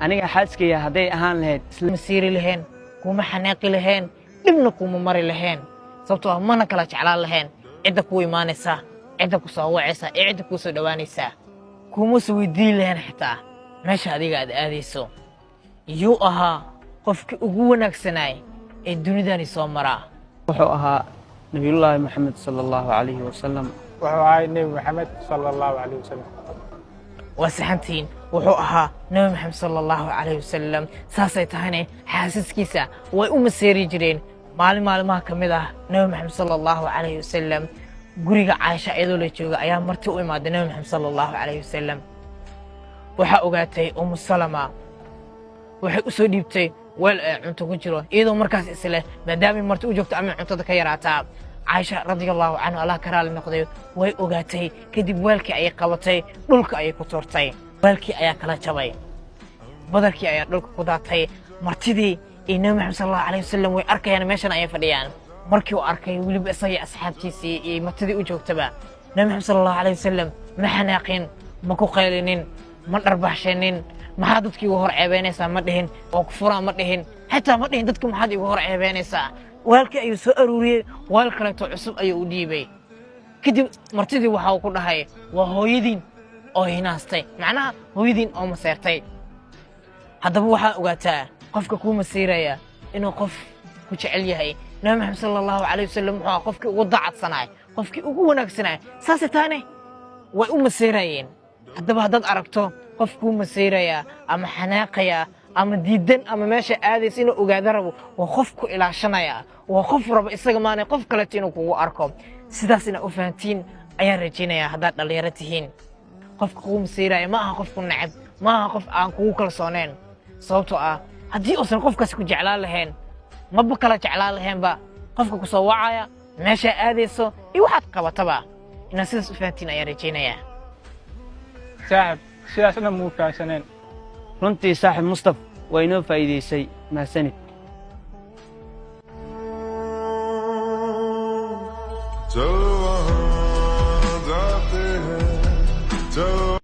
aniga xaaskayga hadday ahaan lahayd isla masiiri lahayn kuma xanaaqi lahayn dhibna kuma mari lahayn sababtoo ah mana kala jeclaan lahayn cidda ku imaanaysa cidda ku soo wacaysa ee cidda ku soo dhawaanaysa kuma soo weydiin lahayn xitaa meesha adiga aad aadayso yuu ahaa qofkii ugu wanaagsanay ee dunidani soo maraa wuxuu ahaa nabiyullaahi maxamed sallallahu calayhi wasallam wuxuu ahaa nebi maxamed sallallahu calayhi wasallam وسحنتين وحوها نبي محمد صلى الله عليه وسلم ساسي تهاني حاسس كيسا وأم السيري جرين مالي ما كمده نبي محمد صلى الله عليه وسلم قريقة عايشة إيدو ليشوغا أيام مرتو إماد نبي محمد صلى الله عليه وسلم وحا أغاتي أم السلامة وحا أسوديبتي عنتو كجرو إيدو مركز إسله مادامي مرتو جوكت أمي عنتو دكيراتا عائشة رضي الله عنه الله كرال نقضي way ogaatay kadib weelkii ay qabatay dhulka ay ku toortay weelkii ayaa kala jabay badarkii ayaa dhulka ku daatay martidii inna Muhammad sallallahu alayhi wasallam way arkayaan meeshan ay fadhiyaan markii uu arkay waliba isaga asxaabtiisii iyo martidii u joogtaba nabi Muhammad sallallahu alayhi wasallam ma xanaaqin ma ku qaylinin ma dharbaxshanin maxaa dadkii ugu hor ceebeynaysaa ma dhihin oo ku furaa ma dhihin xitaa ma dhihin dadku maxaad ugu hor ceebeynaysaa weelkii ayuu soo aruuriyay weel kaleeto cusub ayuu u dhiibay kadib martidii waxa uu ku dhahay waa hooyadiin oo hinaastay macnaha hooyadiin oo maseertay haddaba waxaa ogaataa qofka kuu masiiraya inuu qof ku jecel yahay nabi maxamed sallallahu calayhi wasallam wuxuu ahaa qofkii ugu daacadsanay qofkii ugu wanaagsanay saase taane way u masiirayeen haddaba haddaad aragto qof kuu masiiraya ama xanaaqaya ama diidan ama meesha aadaysa inuu ogaado rabo waa qof ku ilaashanaya waa qof rabo isaga maana qof kale inuu kugu arko sidaas ina u fahantiin ayaan rajaynayaa haddaad dhalinyaro tihiin qofka kugu masiiraya ma aha qof ku nacab ma aha qof aan kugu kalsooneen sababtoo ah haddii uusan qofkaas ku jeclaan lahayn maba kala jeclaan lahaynba qofka ku soo wacaya meesha aadayso iyo waxaad qabataba inaad sidaas u fahantiin ayaan rajaynayaa saaxib sidaasna muu fahansaneen runtii saaxib Mustaf waa inoo faa'iideysay mahadsanid चलो वहाँ जाते हैं चलो